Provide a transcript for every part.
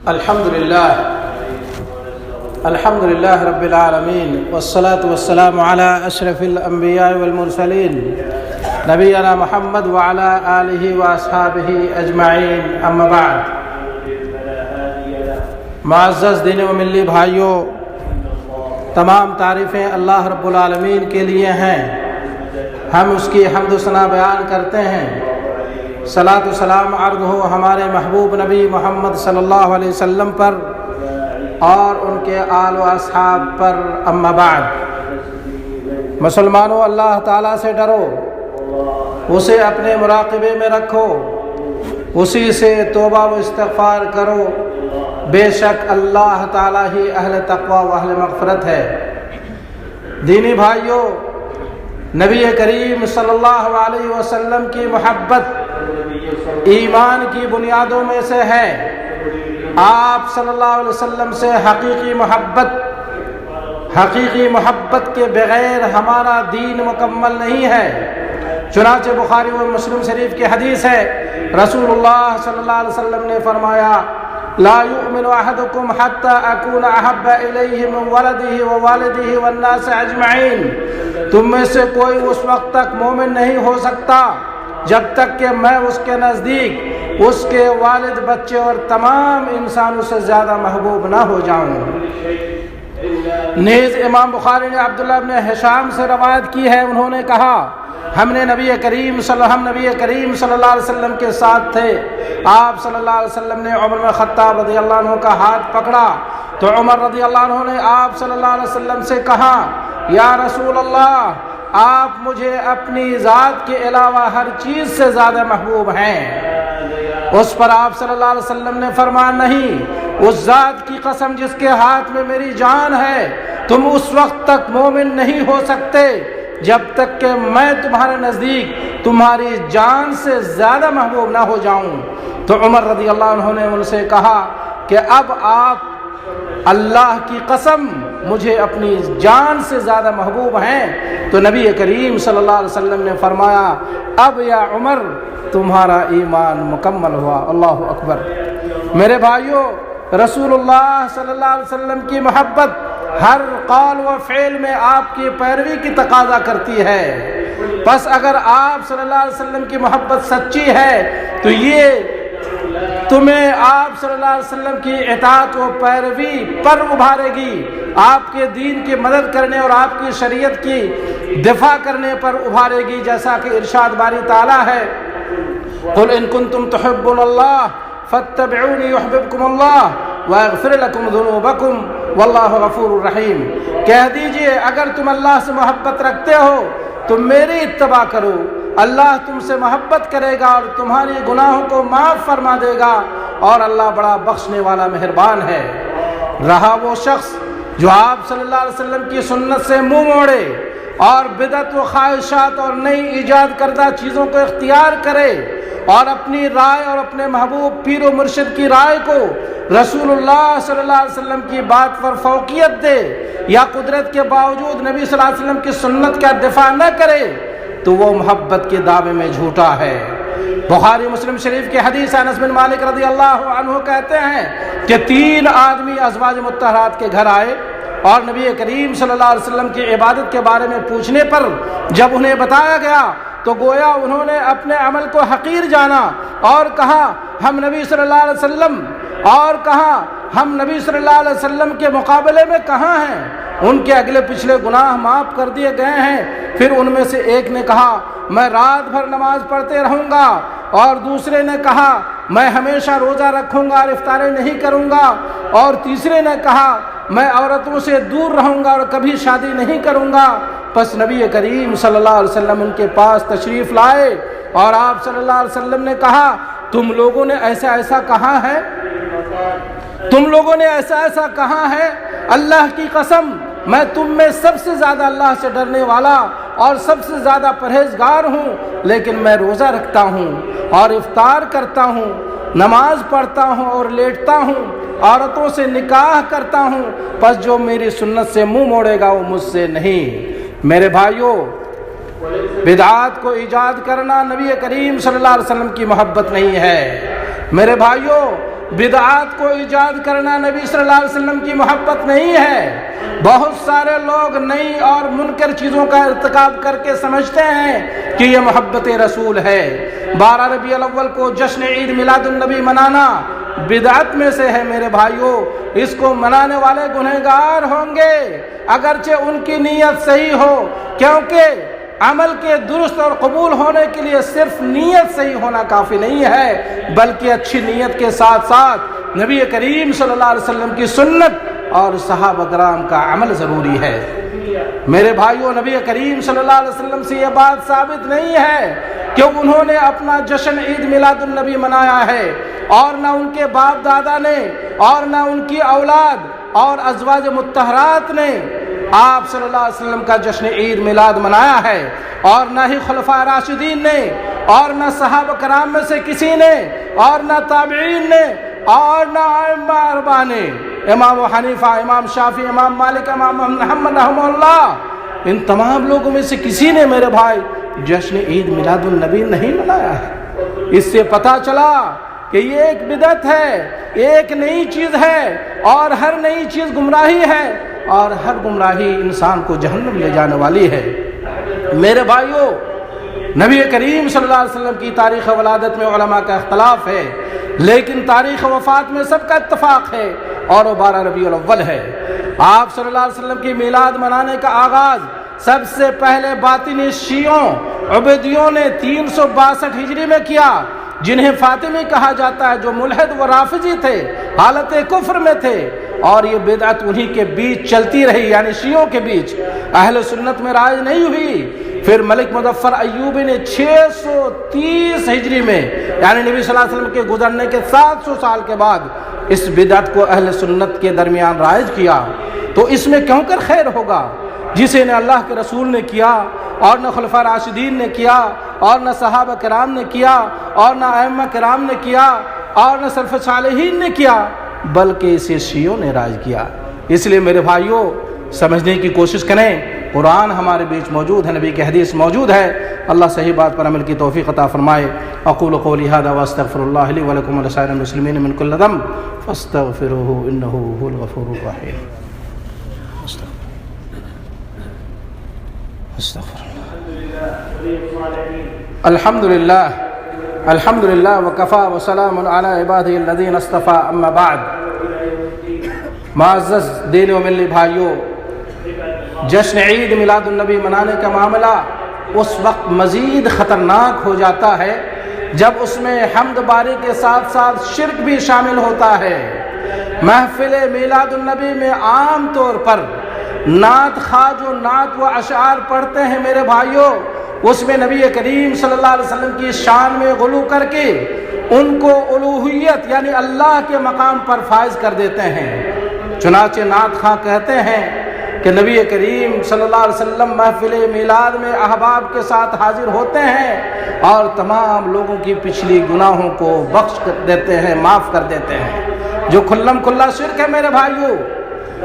الحمد لله رب العالمين والصلاة والسلام على أشرف الأنبياء والمرسلين نبينا محمد وعلى آله وأصحابه أجمعين أما بعد۔ معزز دین و ملی بھائیوں، تمام تعریفیں اللہ رب العالمین کے لیے ہیں، ہم اس کی حمد و ثنا بیان کرتے ہیں۔ صلاۃ و سلام عرض ہو ہمارے محبوب نبی محمد صلی اللہ علیہ وسلم پر اور ان کے آل و اصحاب پر۔ اما بعد، مسلمانوں، اللہ تعالیٰ سے ڈرو، اسے اپنے مراقبے میں رکھو، اسی سے توبہ و استغفار کرو، بے شک اللہ تعالیٰ ہی اہل تقوی و اہل مغفرت ہے۔ دینی بھائیوں، نبی کریم صلی اللہ علیہ وسلم کی محبت ایمان کی بنیادوں میں سے ہے۔ آپ صلی اللہ علیہ وسلم سے حقیقی محبت کے بغیر ہمارا دین مکمل نہیں ہے۔ چنانچہ بخاری و مسلم شریف کی حدیث ہے، رسول اللہ صلی اللہ علیہ وسلم نے فرمایا، لا يؤمن احدكم حتى اكون احب اليه من ولده ووالده والناس اجمعین۔ تم میں سے کوئی اس وقت تک مومن نہیں ہو سکتا جب تک کہ میں اس کے نزدیک اس کے والد، بچے اور تمام انسانوں سے زیادہ محبوب نہ ہو جاؤں۔ نیز امام بخاری نے عبداللہ بن ہشام سے روایت کی ہے، انہوں نے کہا، ہم نبی کریم صلی اللہ علیہ وسلم کے ساتھ تھے۔ آپ صلی اللہ علیہ وسلم نے عمر بن خطاب رضی اللہ عنہ کا ہاتھ پکڑا تو عمر رضی اللہ عنہ نے آپ صلی اللہ علیہ وسلم سے کہا، یا رسول اللہ، آپ مجھے اپنی ذات کے علاوہ ہر چیز سے زیادہ محبوب ہیں۔ اس پر آپ صلی اللہ علیہ وسلم نے فرمایا، نہیں، اس ذات کی قسم جس کے ہاتھ میں میری جان ہے، تم اس وقت تک مومن نہیں ہو سکتے جب تک کہ میں تمہارے نزدیک تمہاری جان سے زیادہ محبوب نہ ہو جاؤں۔ تو عمر رضی اللہ عنہ نے ان سے کہا کہ اب آپ اللہ کی قسم مجھے اپنی جان سے زیادہ محبوب ہیں۔ تو نبی کریم صلی اللہ علیہ وسلم نے فرمایا، اب یا عمر تمہارا ایمان مکمل ہوا۔ اللہ اکبر۔ میرے بھائیوں، رسول اللہ صلی اللہ علیہ وسلم کی محبت ہر قول و فعل میں آپ کی پیروی کی تقاضا کرتی ہے۔ بس اگر آپ صلی اللہ علیہ وسلم کی محبت سچی ہے تو یہ تمہیں آپ صلی اللہ علیہ وسلم کی اطاعت و پیروی پر ابھارے گی، آپ کے دین کی مدد کرنے اور آپ کی شریعت کی دفاع کرنے پر ابھارے گی، جیسا کہ ارشاد باری تعالیٰ ہے، قل ان کنتم تحبون اللہ فاتبعونی یحببکم اللہ ویغفر لکم ذنوبکم واللہ غفور الرحیم۔ کہہ دیجئے، اگر تم اللہ سے محبت رکھتے ہو تو میری اتباع کرو، اللہ تم سے محبت کرے گا اور تمہاری گناہوں کو معاف فرما دے گا، اور اللہ بڑا بخشنے والا مہربان ہے۔ رہا وہ شخص جو آپ صلی اللہ علیہ وسلم کی سنت سے منہ موڑے اور بدعت و خواہشات اور نئی ایجاد کردہ چیزوں کو اختیار کرے اور اپنی رائے اور اپنے محبوب پیر و مرشد کی رائے کو رسول اللہ صلی اللہ علیہ وسلم کی بات پر فوقیت دے، یا قدرت کے باوجود نبی صلی اللہ علیہ وسلم کی سنت کا دفاع نہ کرے، تو وہ محبت کے دعوے میں جھوٹا ہے۔ بخاری مسلم شریف کی حدیث، انس بن مالک رضی اللہ عنہ کہتے ہیں کہ 3 آدمی ازواج مطہرات کے گھر آئے اور نبی کریم صلی اللہ علیہ وسلم کی عبادت کے بارے میں پوچھنے پر جب انہیں بتایا گیا تو گویا انہوں نے اپنے عمل کو حقیر جانا اور کہا، ہم نبی صلی اللہ علیہ وسلم کے مقابلے میں کہاں ہیں؟ ان کے اگلے پچھلے گناہ معاف کر دیے گئے ہیں۔ پھر ان میں سے ایک نے کہا، میں رات بھر نماز پڑھتے رہوں گا، اور دوسرے نے کہا، میں ہمیشہ روزہ رکھوں گا اور افطاری نہیں کروں گا، اور تیسرے نے کہا، میں عورتوں سے دور رہوں گا اور کبھی شادی نہیں کروں گا۔ پس نبی کریم صلی اللہ علیہ وسلم ان کے پاس تشریف لائے اور آپ صلی اللہ علیہ وسلم نے کہا، تم لوگوں نے ایسا ایسا کہا ہے؟ اللہ کی قسم، میں تم میں سب سے زیادہ اللہ سے ڈرنے والا اور سب سے زیادہ پرہیزگار ہوں، لیکن میں روزہ رکھتا ہوں اور افطار کرتا ہوں، نماز پڑھتا ہوں اور لیٹتا ہوں، عورتوں سے نکاح کرتا ہوں، پس جو میری سنت سے منہ موڑے گا وہ مجھ سے نہیں۔ میرے بھائیوں، بدعات کو ایجاد کرنا نبی کریم صلی اللہ علیہ وسلم کی محبت نہیں ہے۔ میرے بھائیوں، بدعات کو ایجاد کرنا نبی صلی اللہ علیہ وسلم کی محبت نہیں ہے۔ بہت سارے لوگ نئی اور منکر چیزوں کا ارتکاب کر کے سمجھتے ہیں کہ یہ محبت رسول ہے۔ 12 ربیع الاول کو جشن عید میلاد النبی منانا بدعت میں سے ہے میرے بھائیوں۔ اس کو منانے والے گنہگار ہوں گے اگرچہ ان کی نیت صحیح ہو، کیونکہ عمل کے درست اور قبول ہونے کے لیے صرف نیت صحیح ہونا کافی نہیں ہے، بلکہ اچھی نیت کے ساتھ ساتھ نبی کریم صلی اللہ علیہ وسلم کی سنت اور صحابہ کرام کا عمل ضروری ہے۔ میرے بھائیوں، نبی کریم صلی اللہ علیہ وسلم سے یہ بات ثابت نہیں ہے کہ انہوں نے اپنا جشن عید میلاد النبی منایا ہے، اور نہ ان کے باپ دادا نے، اور نہ ان کی اولاد اور ازواج مطہرات نے آپ صلی اللہ علیہ وسلم کا جشن عید میلاد منایا ہے، اور نہ ہی خلفاء راشدین نے، اور نہ صحابہ کرام میں سے کسی نے، اور نہ تابعین نے، اور نہ ائمہ اربعہ نے، امام حنیفہ، امام شافعی، امام مالک، امام محمد رحمہ اللہ، ان تمام لوگوں میں سے کسی نے میرے بھائی جشن عید میلاد النبی نہیں منایا ہے۔ اس سے پتہ چلا کہ یہ ایک بدعت ہے، ایک نئی چیز ہے، اور ہر نئی چیز گمراہی ہے، اور ہر گمراہی انسان کو جہنم لے جانے والی ہے۔ میرے بھائیوں، نبی کریم صلی اللہ علیہ وسلم کی تاریخ ولادت میں علماء کا اختلاف ہے، لیکن تاریخ وفات میں سب کا اتفاق ہے، اور وہ 12 ربیع الاول ہے۔ آپ صلی اللہ علیہ وسلم کی میلاد منانے کا آغاز سب سے پہلے باطنی شیعوں عبیدیوں نے 362 ہجری میں کیا، جنہیں فاطمی کہا جاتا ہے، جو ملحد و رافضی تھے، حالت کفر میں تھے، اور یہ بدعت انہی کے بیچ چلتی رہی، یعنی شیعوں کے بیچ، اہل سنت میں رائج نہیں ہوئی۔ پھر ملک مظفر ایوبی نے 630 ہجری میں، یعنی نبی صلی اللہ علیہ وسلم کے گزرنے کے 700 سال کے بعد، اس بدعت کو اہل سنت کے درمیان رائج کیا۔ تو اس میں کیوں کر خیر ہوگا جسے نہ اللہ کے رسول نے کیا، اور نہ خلفاء راشدین نے کیا، اور نہ صحابہ کرام نے کیا، اور نہ ائمہ کرام نے کیا، اور نہ سلف صالحین نے کیا، بلکہ اسے شیعوں نے رائج کیا۔ اس لیے میرے بھائیوں، سمجھنے کی کوشش کریں، قرآن ہمارے بیچ موجود ہے، نبی کی حدیث موجود ہے۔ اللہ صحیح بات پر عمل کی توفیق عطا فرمائے۔ اقول قولی ھذا واستغفر اللہ لی ولکم ولسائر المسلمین من کل ذنب فاستغفروہ انہ ھو الغفور الرحیم۔ الحمد للہ الحمد للہ وکفا وسلام علی عبادہ الذین اصطفیٰ، اما بعد۔ معزز دین و ملی بھائیوں، جشن عید میلاد النبی منانے کا معاملہ اس وقت مزید خطرناک ہو جاتا ہے جب اس میں حمد باری کے ساتھ ساتھ شرک بھی شامل ہوتا ہے۔ محفل میلاد النبی میں عام طور پر نعت خواہ جو نعت و اشعار پڑھتے ہیں میرے بھائیوں، اس میں نبی کریم صلی اللہ علیہ وسلم کی شان میں غلو کر کے ان کو الوہیت یعنی اللہ کے مقام پر فائز کر دیتے ہیں۔ چنانچہ نعت خواہ کہتے ہیں کہ نبی کریم صلی اللہ علیہ وسلم محفل میلاد میں احباب کے ساتھ حاضر ہوتے ہیں اور تمام لوگوں کی پچھلی گناہوں کو بخش کر دیتے ہیں، معاف کر دیتے ہیں، جو کھلم کھلا شرک ہے میرے بھائیوں۔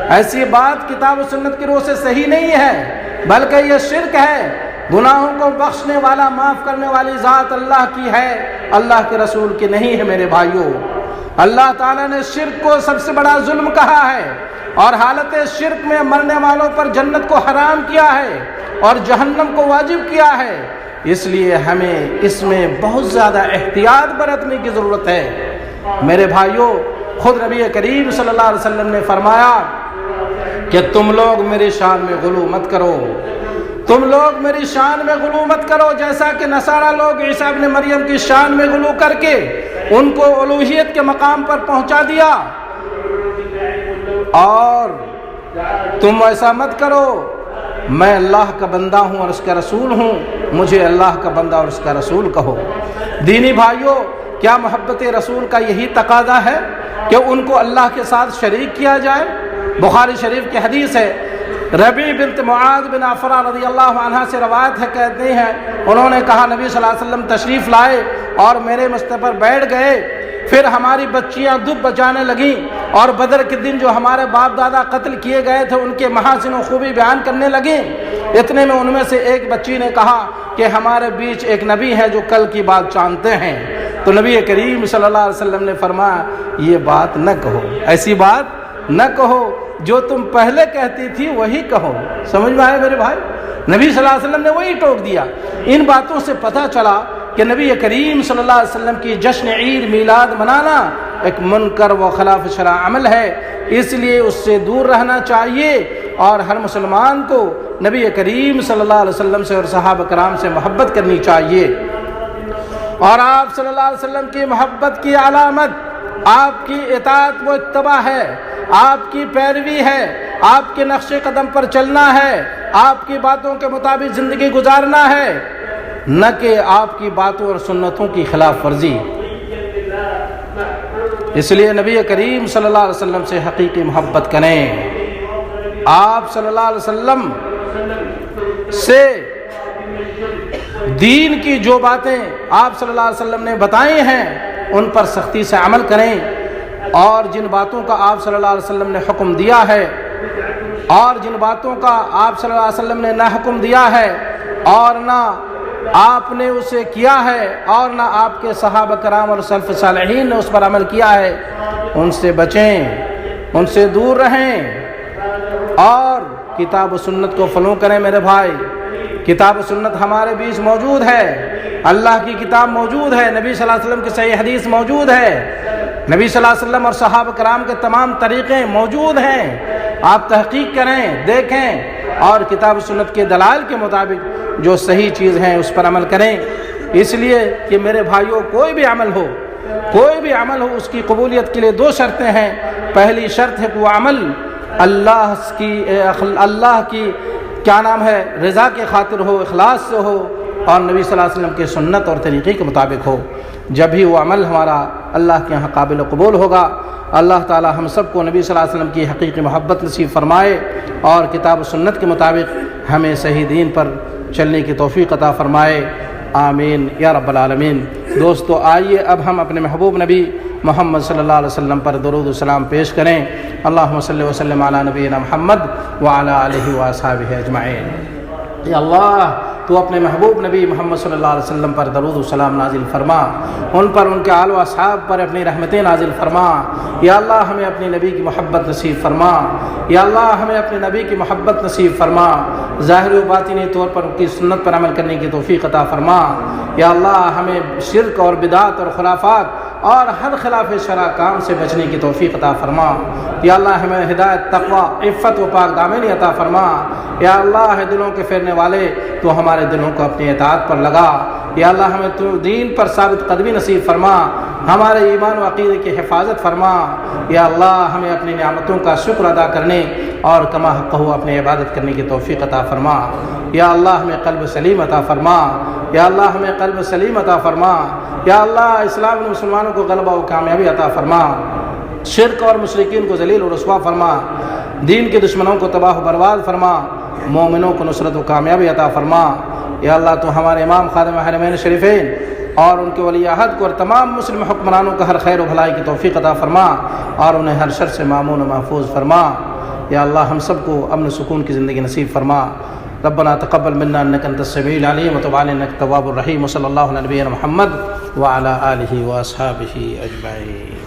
ایسی بات کتاب و سنت کی روح سے صحیح نہیں ہے، بلکہ یہ شرک ہے۔ گناہوں کو بخشنے والا، معاف کرنے والی ذات اللہ کی ہے، اللہ کے رسول کی نہیں ہے میرے بھائیوں۔ اللہ تعالیٰ نے شرک کو سب سے بڑا ظلم کہا ہے، اور حالت شرک میں مرنے والوں پر جنت کو حرام کیا ہے اور جہنم کو واجب کیا ہے۔ اس لیے ہمیں اس میں بہت زیادہ احتیاط برتنے کی ضرورت ہے میرے بھائیوں۔ خود نبی کریم صلی اللہ علیہ وسلم نے فرمایا کہ تم لوگ میری شان میں غلو مت کرو، تم لوگ میری شان میں غلو مت کرو، جیسا کہ نصارہ لوگ عیسیٰ ابن مریم کی شان میں غلو کر کے ان کو الوہیت کے مقام پر پہنچا دیا، اور تم ایسا مت کرو، میں اللہ کا بندہ ہوں اور اس کا رسول ہوں، مجھے اللہ کا بندہ اور اس کا رسول کہو۔ دینی بھائیوں، کیا محبت رسول کا یہی تقاضا ہے کہ ان کو اللہ کے ساتھ شریک کیا جائے؟ بخاری شریف کی حدیث ہے، ربیع بنت معاذ بن افرا رضی اللہ عنہ سے روایت ہے، کہتے ہیں انہوں نے کہا نبی صلی اللہ علیہ وسلم تشریف لائے اور میرے مستح پر بیٹھ گئے، پھر ہماری بچیاں دب بجانے لگیں اور بدر کے دن جو ہمارے باپ دادا قتل کیے گئے تھے ان کے محاسن و خوبی بیان کرنے لگیں۔ اتنے میں ان میں سے ایک بچی نے کہا کہ ہمارے بیچ ایک نبی ہے جو کل کی بات جانتے ہیں۔ تو نبی کریم صلی اللہ علیہ وسلم نے فرمایا یہ بات نہ کہو، ایسی بات نہ کہو، جو تم پہلے کہتی تھی وہی کہو۔ سمجھ میں آئے میرے بھائی؟ نبی صلی اللہ علیہ وسلم نے وہی ٹوک دیا۔ ان باتوں سے پتہ چلا کہ نبی کریم صلی اللہ علیہ وسلم کی جشن عید میلاد منانا ایک منکر و خلاف شرع عمل ہے، اس لیے اس سے دور رہنا چاہیے، اور ہر مسلمان کو نبی کریم صلی اللہ علیہ وسلم سے اور صحابہ کرام سے محبت کرنی چاہیے۔ اور آپ صلی اللہ علیہ وسلم کی محبت کی علامت آپ کی اطاعت و اتباع ہے، آپ کی پیروی ہے، آپ کے نقش قدم پر چلنا ہے، آپ کی باتوں کے مطابق زندگی گزارنا ہے، نہ کہ آپ کی باتوں اور سنتوں کی خلاف ورزی۔ اس لیے نبی کریم صلی اللہ علیہ وسلم سے حقیقی محبت کریں۔ آپ صلی اللہ علیہ وسلم سے دین کی جو باتیں آپ صلی اللہ علیہ وسلم نے بتائی ہیں ان پر سختی سے عمل کریں، اور جن باتوں کا آپ صلی اللہ علیہ وسلم نے حکم دیا ہے اور جن باتوں کا آپ صلی اللہ علیہ وسلم نے نہ حکم دیا ہے اور نہ آپ نے اسے کیا ہے اور نہ آپ کے صحابہ کرام اور سلف صالحین نے اس پر عمل کیا ہے، ان سے بچیں، ان سے دور رہیں، اور کتاب و سنت کو فالو کریں۔ میرے بھائی، کتاب و سنت ہمارے بیچ موجود ہے، اللہ کی کتاب موجود ہے، نبی صلی اللہ علیہ وسلم کی صحیح حدیث موجود ہے، نبی صلی اللہ علیہ وسلم اور صحابہ کرام کے تمام طریقے موجود ہیں۔ آپ تحقیق کریں، دیکھیں، اور کتاب و سنت کے دلائل کے مطابق جو صحیح چیز ہیں اس پر عمل کریں۔ اس لیے کہ میرے بھائیوں، کوئی بھی عمل ہو اس کی قبولیت کے لیے دو شرطیں ہیں۔ پہلی شرط ہے کہ وہ عمل اللہ کی رضا کے خاطر ہو، اخلاص سے ہو، اور نبی صلی اللہ علیہ وسلم کے سنت اور طریقے کے مطابق ہو۔ جب ہی وہ عمل ہمارا اللہ کے ہاں قابل قبول ہوگا۔ اللہ تعالی ہم سب کو نبی صلی اللہ علیہ وسلم کی حقیقی محبت نصیب فرمائے، اور کتاب و سنت کے مطابق ہمیں صحیح دین پر چلنے کی توفیق عطا فرمائے، آمین یا رب العالمین۔ دوستو، آئیے اب ہم اپنے محبوب نبی محمد صلی اللہ علیہ وسلم پر درود و سلام پیش کریں۔ اللہم صلی وسلم علی نبینا محمد وعلی آلہ واصحابہ اجمعین۔ یا اللہ، تو اپنے محبوب نبی محمد صلی اللہ علیہ وسلم پر درود و سلام نازل فرما، ان پر، ان کے آل و اصحاب پر اپنی رحمتیں نازل فرما۔ یا اللہ، ہمیں اپنے نبی کی محبت نصیب فرما۔ یا اللہ، ہمیں اپنے نبی کی محبت نصیب فرما، ظاہری و باطنی طور پر ان کی سنت پر عمل کرنے کی توفیق عطا فرما۔ یا اللہ، ہمیں شرک اور بدعت اور خرافات اور ہر خلاف شرع کام سے بچنے کی توفیق عطا فرما۔ یا اللہ، ہمیں ہدایت، تقوی، عفت و پاک دامنی عطا فرما۔ یا اللہ، دلوں کے پھیرنے والے، تو ہمارے دلوں کو اپنی اطاعت پر لگا۔ یا اللہ، ہمیں تو دین پر ثابت قدمی نصیب فرما، ہمارے ایمان و عقیدے کی حفاظت فرما۔ یا اللہ، ہمیں اپنی نعمتوں کا شکر ادا کرنے اور کما حقہ اپنی عبادت کرنے کی توفیق عطا فرما۔ یا اللہ، ہمیں قلب سلیم عطا فرما۔ یا اللہ، ہمیں قلب سلیم عطا فرما۔ یا اللہ، اسلام اور مسلمانوں کو غلبہ و کامیابی عطا فرما، شرک اور مشرکین کو ذلیل و رسوا فرما، دین کے دشمنوں کو تباہ و برباد فرما، مومنوں کو نصرت و کامیابی عطا فرما۔ یا اللہ، تو ہمارے امام خادم حرمین شریفین اور ان کے ولی عہد کو اور تمام مسلم حکمرانوں کو ہر خیر و بھلائی کی توفیق عطا فرما، اور انہیں ہر شر سے مامون و محفوظ فرما۔ یا اللہ، ہم سب کو امن و سکون کی زندگی نصیب فرما۔ ربنا تقبل منا انك انت السميع العليم وتب علينا انك التواب الرحيم، وصلى الله على نبينا محمد وعلى آله واصحابه اجمعين۔